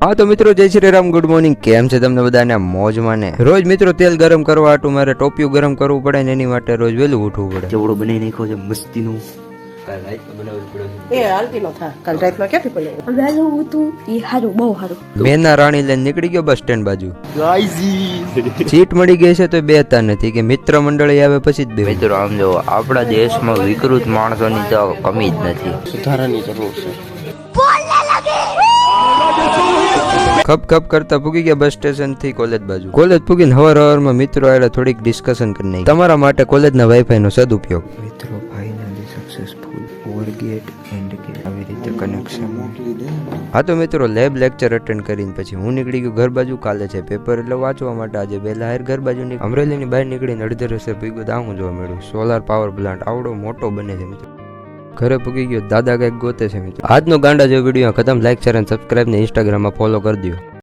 હા તો મિત્રો જય શ્રી રામ, ગુડ મોર્નિંગ. કેમ છે તમને બધાને? મોજમાં ને? રોજ મિત્રો તેલ ગરમ કરવા હાટું મારે ટોપિયું ગરમ કરવું પડે ને એની માટે રોજ વહેલું ઉઠવું પડે. ચેવડો બનાવી નાખ્યો છે મસ્તીનું. મેના રાણી લઈને નીકળી ગયો બસ સ્ટેન્ડ બાજુ. સીટ મળી ગઈ છે તો બેતા નથી કે મિત્ર મંડળી આવે પછી જ બે. મિત્રો આમ જો આપણા દેશમાં વિકૃત માણસોની તો કમી જ નથી. સુધારાની જરૂર છે. ખપ ખપ કરતા પૂગી ગયા બસ સ્ટેશન થી કોલેજ બાજુ. કોલેજ પૂગીને હવારમાં મિત્રો આવેલા થોડીક ડિસ્કશન કરી નાખી. તમારા માટે કોલેજના વાઈફાઈ નો સદુપયોગ. મિત્રો ફાઇનલી સક્સેસફુલ ઓવરગેટ એન્ડ ગેટ આવી રીતે કનેક્શન. હા તો મિત્રો લેબ લેક્ચર અટેન્ડ કરીને પછી હું નીકળી ગયો ઘર બાજુ. કાલે છે પેપર એટલે વાંચવા માટે આજે વહેલા હાર ઘર બાજુ અમરેલીની બહાર નીકળીને અડધે રસ્તે ભેગું દાવું જોવા મળ્યું. સોલાર પાવર પ્લાન્ટ આવડો મોટો બને છે મિત્રો. ઘરે પૂગી ગયો દાદા કઈક ગોતે છે મિત્રો. આજનો ગાંડા જેવો વિડીયો ખતમ. લાઈક શેર અને સબસ્ક્રાઇબ ને ઇન્સ્ટાગ્રામમાં ફોલો કરી દો.